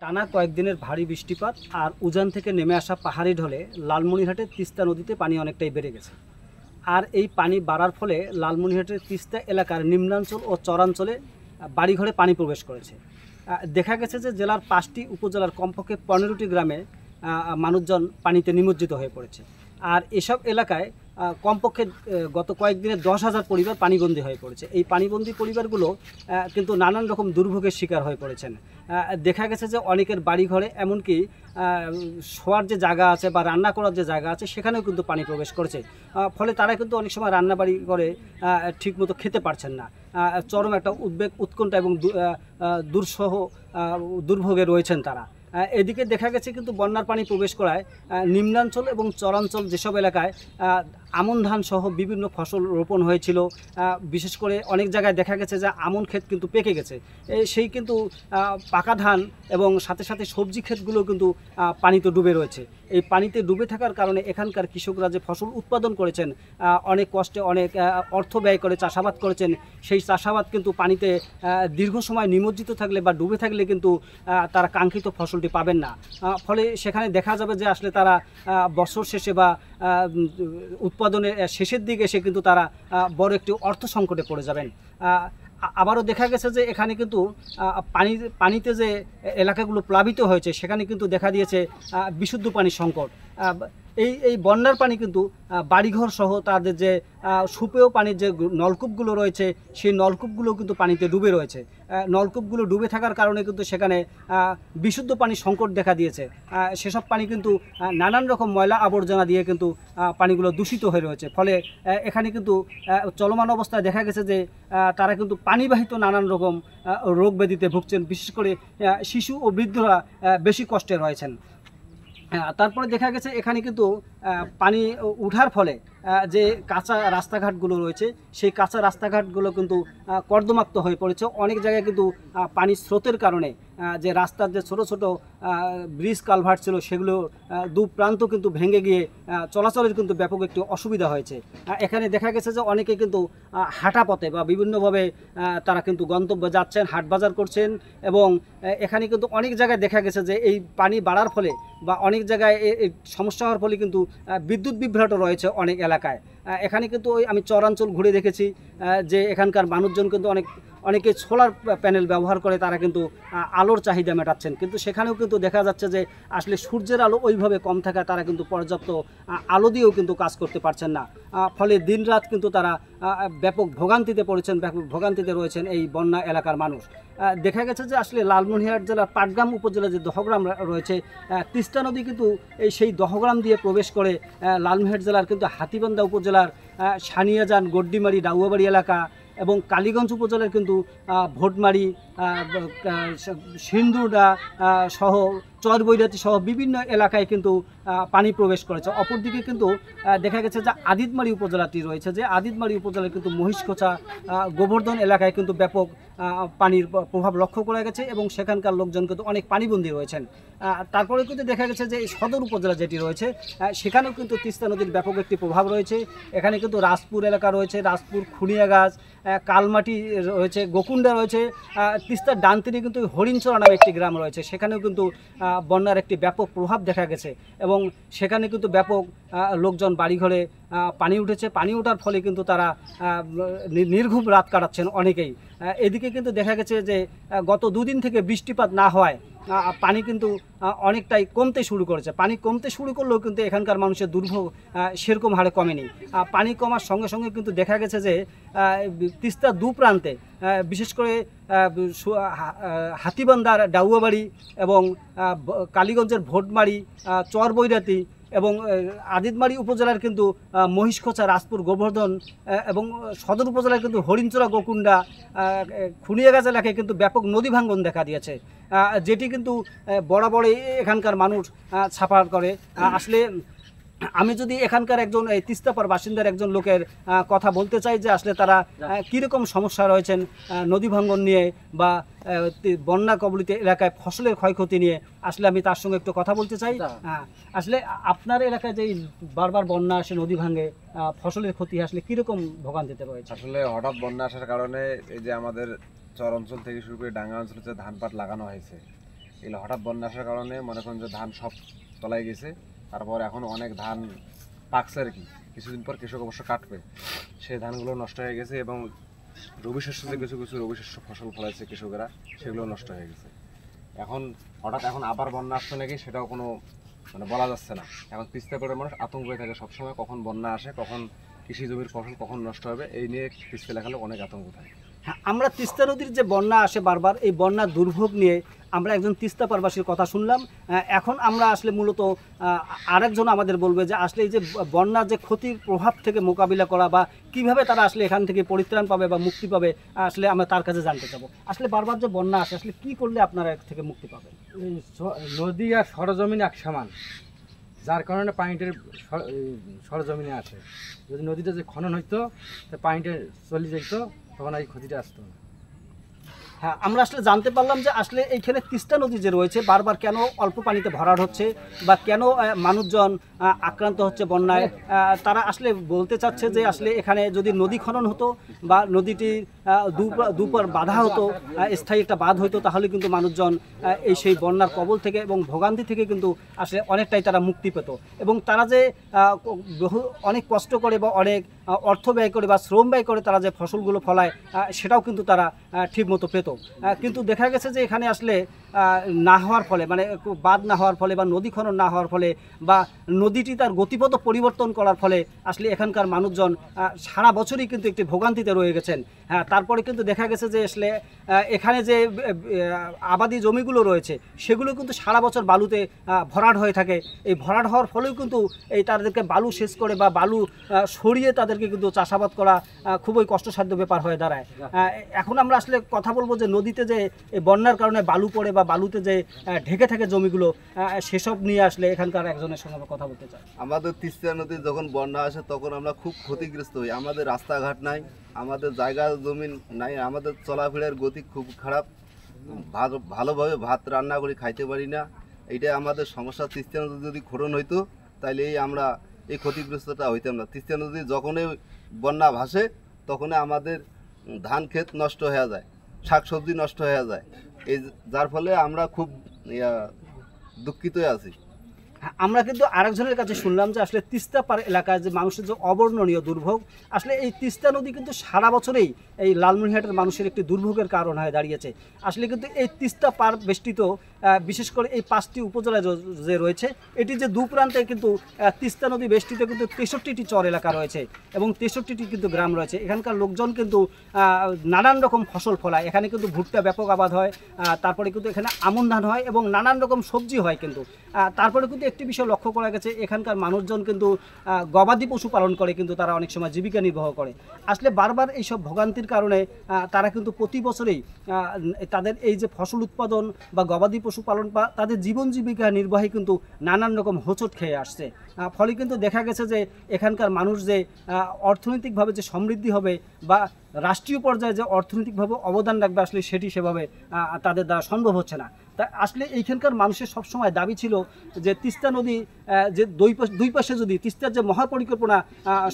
টানা কয়েকদিনের ভারী বৃষ্টিপাত আর উজান থেকে নেমে আসা পাহাড়ি ঢলে লালমনিরহাটের তিস্তা নদীতে পানি অনেকটাই বেড়ে গেছে। আর এই পানি বাড়ার ফলে লালমনিরহাটের তিস্তা এলাকার নিম্নাঞ্চল ও চরাঞ্চলে বাড়িঘরে পানি প্রবেশ করেছে। দেখা গেছে যে জেলার 5টি উপজেলার কমপক্ষে 15টি গ্রামে মানুষজন পানিতে নিমজ্জিত হয়ে পড়েছে। আর এসব এলাকায় কমপক্ষে গত কয়েকদিনে 10,000 পরিবার পানিবন্দী হয়ে পড়েছে। এই পানিবন্দী পরিবারগুলো কিন্তু নানান রকম দুর্ভোগের শিকার হয়ে পড়েছেন। দেখা গেছে যে অনেকের বাড়িঘরে এমনকি শোয়ার যে জায়গা আছে বা রান্না করার যে জায়গা আছে সেখানেও কিন্তু পানি প্রবেশ করেছে। ফলে তারা কিন্তু অনেক সময় রান্নাবাড়ি করে ঠিকমতো খেতে পারছেন না। চরম একটা উদ্বেগ, উৎকণ্ঠা এবং দুঃসহ দুর্ভোগে রয়েছেন তারা। এদিকে দেখা গেছে কিন্তু বন্যার পানি প্রবেশ করায় নিম্নাঞ্চল এবং চরাঞ্চল যেসব এলাকায় আমন ধান সহ বিভিন্ন ফসল রোপণ হয়েছিল, বিশেষ করে অনেক জায়গায় দেখা গেছে যে আমন ক্ষেত কিন্তু পেকে গেছে। সেই কিন্তু পাকা ধান এবং সাথে সাথে সবজি ক্ষেতগুলো কিন্তু পানিতে ডুবে রয়েছে। এই পানিতে ডুবে থাকার কারণে এখানকার কৃষকরা যে ফসল উৎপাদন করেছেন, অনেক কষ্টে অনেক অর্থ ব্যয় করে চাষাবাদ করেছেন, সেই চাষাবাদ কিন্তু পানিতে দীর্ঘ সময় নিমজ্জিত থাকলে বা ডুবে থাকলে কিন্তু তারা কাঙ্ক্ষিত ফসলটি পাবেন না। ফলে সেখানে দেখা যাবে যে আসলে তারা বছর শেষে বা উৎপাদনের শেষের দিকে এসে কিন্তু তারা বড় একটি অর্থ সংকটে পড়ে যাবেন। আবারও দেখা গেছে যে এখানে কিন্তু পানিতে যে এলাকাগুলো প্লাবিত হয়েছে সেখানে কিন্তু দেখা দিয়েছে বিশুদ্ধ পানির সংকট। এই বন্যার পানি কিন্তু বাড়িঘর সহ তাদের যে সুপেয় পানির যে নলকূপগুলো রয়েছে সেই নলকূপগুলো কিন্তু পানিতে ডুবে রয়েছে। নলকূপগুলো ডুবে থাকার কারণে কিন্তু সেখানে বিশুদ্ধ পানির সংকট দেখা দিয়েছে। সেসব পানি কিন্তু নানান রকম ময়লা আবর্জনা দিয়ে কিন্তু পানিগুলো দূষিত হয়ে রয়েছে। ফলে এখানে কিন্তু চলমান অবস্থায় দেখা গেছে যে তারা কিন্তু পানিবাহিত নানান রকম রোগ ব্যাধিতে ভুগছেন, বিশেষ করে শিশু ও বৃদ্ধরা বেশি কষ্টে রয়েছেন। তারপরে দেখা গেছে এখানে কিন্তু পানি উঠার ফলে যে কাঁচা রাস্তাঘাটগুলো রয়েছে সেই কাঁচা রাস্তাঘাটগুলো কিন্তু কর্দমাক্ত হয়ে পড়েছে। অনেক জায়গায় কিন্তু পানির স্রোতের কারণে যে রাস্তার যে ছোট ছোট ব্রিজ কালভার্ট ছিল সেগুলো দু প্রান্ত কিন্তু ভেঙে গিয়ে চলাচলের কিন্তু ব্যাপক একটি অসুবিধা হয়েছে। এখানে দেখা গেছে যে অনেকে কিন্তু হাঁটা পথে বা বিভিন্নভাবে তারা কিন্তু গন্তব্যে যাচ্ছেন, হাট বাজার করছেন এবং এখানে কিন্তু অনেক জায়গায় দেখা গেছে যে এই পানি বাড়ার ফলে বা অনেক জায়গায় এই সমস্যা হওয়ার ফলে কিন্তু বিদ্যুৎ বিভ্রাট রয়েছে অনেক এলাকায়। এখানে কিন্তু আমি চরাঞ্চল ঘুরে দেখেছি যে এখানকার মানুষজন কিন্তু অনেকে সোলার প্যানেল ব্যবহার করে তারা কিন্তু আলোর চাহিদা মেটাচ্ছেন, কিন্তু সেখানেও কিন্তু দেখা যাচ্ছে যে আসলে সূর্যের আলো ওইভাবে কম থাকায় তারা কিন্তু পর্যাপ্ত আলো দিয়েও কিন্তু কাজ করতে পারছেন না। ফলে দিনরাত কিন্তু তারা ব্যাপক ভোগান্তিতে পড়েছেন, ব্যাপক ভোগান্তিতে রয়েছেন এই বন্যা এলাকার মানুষ। দেখা গেছে যে আসলে লালমনিরহাট জেলার পাটগ্রাম উপজেলার যে দহগ্রাম রয়েছে, তিস্তা নদী কিন্তু সেই দহগ্রাম দিয়ে প্রবেশ করে লালমনিরহাট জেলার কিন্তু হাতীবান্ধা উপজেলার সানিয়াজান, গড্ডিমারি, ডাউয়াবাড়ি এলাকা এবং কালীগঞ্জ উপজেলার কিন্তু ভোটমারি, সিন্দুরডা সহ চরবৈরাতি সহ বিভিন্ন এলাকায় কিন্তু পানি প্রবেশ করেছে। অপরদিকে কিন্তু দেখা গেছে যে আদিতমারি উপজেলাটি রয়েছে, যে আদিতমারি উপজেলার কিন্তু মহিষখোঁচা, গোবর্ধন এলাকায় কিন্তু ব্যাপক পানির প্রভাব লক্ষ্য করা গেছে এবং সেখানকার লোকজন কিন্তু অনেক পানিবন্দী রয়েছেন। তারপরে কিন্তু দেখা গেছে যে এই সদর উপজেলা যেটি রয়েছে সেখানেও কিন্তু তিস্তা নদীর ব্যাপক একটি প্রভাব রয়েছে। এখানে কিন্তু রাজপুর এলাকা রয়েছে, রাজপুর, খুনিয়াগাছ, কালমাটি রয়েছে, গোকুন্ডা রয়েছে। তিস্তার ডান তীরে কিন্তু হরিণচরা নামে একটি গ্রাম রয়েছে, সেখানেও কিন্তু বন্যার একটি ব্যাপক প্রভাব দেখা গেছে এবং সেখানে কিন্তু ব্যাপক লোকজন বাড়িঘরে পানি উঠেছে। পানি ওঠার ফলে কিন্তু তারা নির্ঘুম রাত কাটাচ্ছেন অনেকেই। এদিকে কিন্তু দেখা গেছে যে গত দুদিন থেকে বৃষ্টিপাত না হওয়ায় পানি কিন্তু অনেকটাই কমতে শুরু করেছে। পানি কমতে শুরু করলেও কিন্তু এখানকার মানুষের দুর্ভোগ সেরকম হারে কমেনি। পানি কমার সঙ্গে সঙ্গে কিন্তু দেখা গেছে যে তিস্তার দু প্রান্তে, বিশেষ করে হাতীবান্ধার ডাউয়াবাড়ি এবং কালীগঞ্জের ভোটমারি, চরবৈরাতি এবং আদিতমারি উপজেলার কিন্তু মহিষখোঁচা, রাজপুর, গোবর্ধন এবং সদর উপজেলার কিন্তু হরিণচরা, গোকুন্ডা, খুনিয়াগাছ এলাকায় কিন্তু ব্যাপক নদী ভাঙ্গন দেখা দিয়েছে, যেটি কিন্তু বরাবরই এখানকার মানুষ ছাপার করে। আসলে আমি যদি এখানকার একজন এই তিস্তাপার বাসিন্দার একজন লোকের কথা বলতে চাই যে আসলে তারা কীরকম সমস্যা রয়েছেন নদী ভাঙ্গন নিয়ে বা বন্যা কবলিত এলাকায় ফসলের ক্ষয়ক্ষতি নিয়ে, আসলে আমি তার সঙ্গে একটু কথা বলতে চাই। আসলে আপনার এলাকায় যে বারবার বন্যা আসে, নদী ভাঙে, ফসলের ক্ষতি আসলে কীরকম ভোগান্তিতে রয়েছে? আসলে হঠাৎ বন্যা আসার কারণে এই যে আমাদের চর অঞ্চল থেকে শুরু করে ডাঙ্গা অঞ্চলে যে ধান পাট লাগানো হয়েছে এগুলো হঠাৎ বন্যা আসার কারণে মনে করেন যে ধান সব তলায় গেছে। তারপর এখন অনেক ধান পাকছে আর কি, কিছুদিন পর কৃষক অবশ্য কাটবে, সেই ধানগুলো নষ্ট হয়ে গেছে। এবং রবি শস্য যে কিছু কিছু রবি শস্য ফসল ফলাইছে কৃষকেরা, সেগুলো নষ্ট হয়ে গেছে। এখন হঠাৎ এখন আবার বন্যা আসছে নাকি সেটাও কোনো মানে বলা যাচ্ছে না। এখন তিস্তা পাড়ের মানুষ আতঙ্কে থাকে সবসময়, কখন বন্যা আসে, কখন কৃষি জমির ফসল কখন নষ্ট হবে, এই নিয়ে তিস্তা এলাকায় অনেক আতঙ্ক থাকে। হ্যাঁ, আমরা তিস্তা নদীর যে বন্যা আসে বারবার, এই বন্যার দুর্ভোগ নিয়ে আমরা একজন তিস্তা পারবাসীর কথা শুনলাম। এখন আমরা আসলে মূলত আরেকজন আমাদের বলবে যে আসলে এই যে বন্যার যে ক্ষতির প্রভাব থেকে মোকাবিলা করা বা কিভাবে তারা আসলে এখান থেকে পরিত্রাণ পাবে বা মুক্তি পাবে, আসলে আমরা তার কাছে জানতে চাবো। আসলে বারবার যে বন্যা আসে, আসলে কি করলে আপনারা এর থেকে মুক্তি পাবেন? এই নদী আর সরজমিন এক সমান, যার কারণে পানিটার সরজমিনে আসে। যদি নদীটা যে খনন হইতো, তা পানিটা চলে যেত, তখন এই ক্ষতিটা আসতো না। হ্যাঁ, আমরা আসলে জানতে পারলাম যে আসলে এইখানে তিস্তা নদী যে রয়েছে বারবার কেন অল্প পানিতে ভরাট হচ্ছে বা কেন মানুষজন আক্রান্ত হচ্ছে বন্যায়। তারা আসলে বলতে চাচ্ছে যে আসলে এখানে যদি নদী খনন হতো বা নদীটি দুপার বাঁধা হতো, স্থায়ী একটা বাঁধ হতো, তাহলে কিন্তু মানুষজন এই সেই বন্যার কবল থেকে এবং ভোগান্তি থেকে কিন্তু আসলে অনেকটাই তারা মুক্তি পেত। এবং তারা যে অনেক কষ্ট করে বা অনেক অর্থ ব্যয় করে বা শ্রম ব্যয় করে তারা যে ফসলগুলো ফলায়, সেটাও কিন্তু তারা ঠিকমতো পেত। কিন্তু দেখা গেছে যে এখানে আসলে না হওয়ার ফলে, মানে বাঁধ না হওয়ার ফলে বা নদী খনন না হওয়ার ফলে বা নদীটি তার গতিপথ পরিবর্তন করার ফলে আসলে এখানকার মানুষজন সারা বছরই কিন্তু একটি ভোগান্তিতে রয়ে গেছেন। হ্যাঁ, তারপরে কিন্তু দেখা গেছে যে আসলে এখানে যে আবাদি জমিগুলো রয়েছে সেগুলো কিন্তু সারা বছর বালুতে ভরাট হয়ে থাকে। এই ভরাট হওয়ার ফলেও কিন্তু এই তাদেরকে বালু সেচ করে বা বালু সরিয়ে তাদেরকে কিন্তু চাষাবাদ করা খুবই কষ্টসাধ্য ব্যাপার হয়ে দাঁড়ায়। এখন আমরা আসলে কথা বলবো যে নদীতে যে বন্যার কারণে বালু পড়ে বা বালুতে যে ঢেকে থাকে জমিগুলো, সেসব নিয়ে আসলে এখানকার একজনের সঙ্গে আমরা কথা বলতে চাই। আমাদের তিস্তা নদী যখন বন্যা আসে তখন আমরা খুব ক্ষতিগ্রস্ত হই। আমাদের রাস্তাঘাট নাই, আমাদের জায়গা জমিন নাই, আমাদের চলাফেরার গতি খুব খারাপ, ভালোভাবে ভাত রান্না করে খাইতে পারি না। এইটাই আমাদের সমস্যা। তিস্তা নদী যদি খনন হইতো তাহলে আমরা এই ক্ষতিগ্রস্তটা হইতাম না। তিস্তা নদী যখনই বন্যা ভাসে তখনই আমাদের ধান ক্ষেত নষ্ট হয়ে যায়, শাকসবজি নষ্ট হয়ে যায়, এই যার ফলে আমরা খুব দুঃখিত আছি। আমরা কিন্তু আরেকজনের কাছে শুনলাম যে আসলে তিস্তা পার এলাকায় যে মানুষের যে অবর্ণনীয় দুর্ভোগ, আসলে এই তিস্তা নদী কিন্তু সারা বছরেই এই লালমনিরহাটের মানুষের একটি দুর্ভোগের কারণ হয়ে দাঁড়িয়েছে। আসলে কিন্তু এই তিস্তা পার বেষ্টিত বিশেষ করে এই 5টি উপজেলা যে রয়েছে, এটি যে দু প্রান্তে কিন্তু তিস্তা নদী বেষ্টিত কিন্তু 63টি চর এলাকা রয়েছে এবং 63টি কিন্তু গ্রাম রয়েছে। এখানকার লোকজন কিন্তু নানান রকম ফসল ফলায়। এখানে কিন্তু ভুট্টা ব্যাপক আবাদ হয়, তারপরে কিন্তু এখানে আমন ধান হয় এবং নানান রকম সবজি হয়। কিন্তু তারপরে কিন্তু একটি বিষয় লক্ষ্য করা গেছে, এখানকার মানুষজন কিন্তু গবাদি পশু পালন করে, কিন্তু তারা অনেক সময় জীবিকা নির্বাহ করে। আসলে বারবার এইসব ভোগান্তির কারণে তারা কিন্তু প্রতি বছরেই তাদের এই যে ফসল উৎপাদন বা গবাদি পশু পালন বা তাদের জীবন জীবিকা নির্বাহী কিন্তু নানান রকম হোঁচট খেয়ে আসছে। ফলে কিন্তু দেখা গেছে যে এখানকার মানুষ যে অর্থনৈতিকভাবে যে সমৃদ্ধি হবে বা রাষ্ট্রীয় পর্যায়ে যে অর্থনৈতিকভাবে অবদান রাখবে, আসলে সেটি সেভাবে তাদের দ্বারা সম্ভব হচ্ছে না। তা আসলে এইখানকার মানুষের সবসময় দাবি ছিল যে তিস্তা নদী যে দুই পাশে যদি তিস্তার যে মহাপরিকল্পনা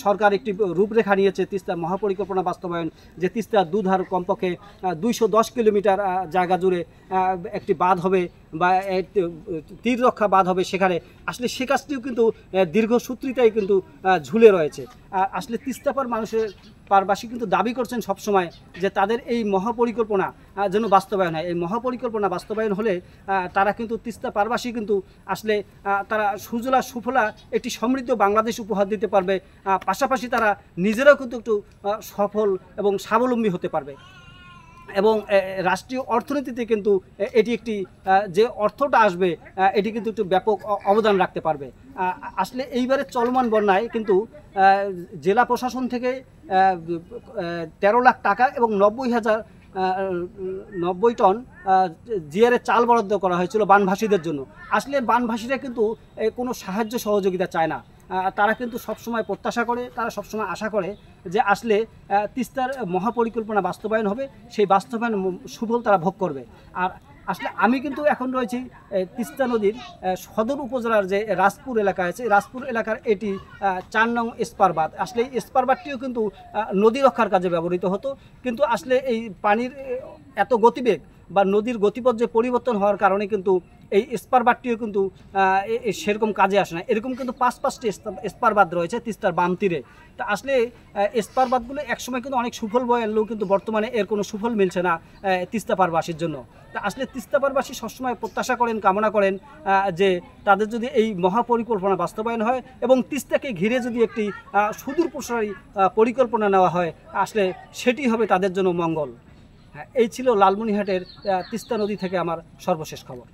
সরকার একটি রূপরেখা নিয়েছে, তিস্তা মহাপরিকল্পনা বাস্তবায়ন, যে তিস্তার দুধার কমপক্ষে 210 কিলোমিটার জায়গা জুড়ে একটি বাঁধ হবে বা তীর রক্ষা বাঁধ হবে, সেখানে আসলে সে কাজটিও কিন্তু দীর্ঘসূত্রিতায় কিন্তু ঝুলে রয়েছে। আসলে তিস্তাপার মানুষের পারবাসী কিন্তু দাবি করছেন সবসময় যে তাদের এই মহাপরিকল্পনা যেন বাস্তবায়ন হয়। এই মহাপরিকল্পনা বাস্তবায়ন হলে তারা কিন্তু তিস্তা পারবাসী কিন্তু আসলে তারা সুজলা সুফলা একটি সমৃদ্ধ বাংলাদেশ উপহার দিতে পারবে, পাশাপাশি তারা নিজেরাও কিন্তু একটু সফল এবং স্বাবলম্বী হতে পারবে এবং রাষ্ট্রীয় অর্থনীতিতে কিন্তু এটি একটি যে অর্থটা আসবে এটি কিন্তু একটু ব্যাপক অবদান রাখতে পারবে। আসলে এইবারে চলমান বন্যায় কিন্তু জেলা প্রশাসন থেকে 13 লাখ টাকা এবং 90 টন জিআরের চাল বরাদ্দ করা হয়েছিল বানভাসীদের জন্য। আসলে বানভাসীরা কিন্তু কোনো সাহায্য সহযোগিতা চায় না, তারা কিন্তু সবসময় প্রত্যাশা করে, তারা সবসময় আশা করে যে আসলে তিস্তার মহাপরিকল্পনা বাস্তবায়ন হবে, সেই বাস্তবায়ন সুফল তারা ভোগ করবে। আর আসলে আমি কিন্তু এখন রয়েছি তিস্তা নদীর সদর উপজেলার যে রাজপুর এলাকা আছে, রাজপুর এলাকার এটি 4 নং স্পারবাদ। আসলে এই স্পারবাদটিও কিন্তু নদী রক্ষার কাজে ব্যবহৃত হতো, কিন্তু আসলে এই পানির এত গতিবেগ বা নদীর গতিপথ যে পরিবর্তন হওয়ার কারণে কিন্তু এই স্পার বাঁধটিও কিন্তু সেরকম কাজে আসে না। এরকম কিন্তু 5-5টি স্পার বাঁধ রয়েছে তিস্তার বাম তীরে। তা আসলে স্পার বাঁধগুলো একসময় কিন্তু অনেক সুফল বয়ে আনলেও কিন্তু বর্তমানে এর কোনো সুফল মিলছে না তিস্তা পারবাসীর জন্য। তা আসলে তিস্তা পারবাসী সবসময় প্রত্যাশা করেন, কামনা করেন যে তাদের যদি এই মহাপরিকল্পনা বাস্তবায়ন হয় এবং তিস্তাকে ঘিরে যদি একটি সুদূর প্রসারী পরিকল্পনা নেওয়া হয়, আসলে সেটি হবে তাদের জন্য মঙ্গল। এই ছিল লালমনিরহাটের তিস্তা নদী থেকে আমার সর্বশেষ খবর।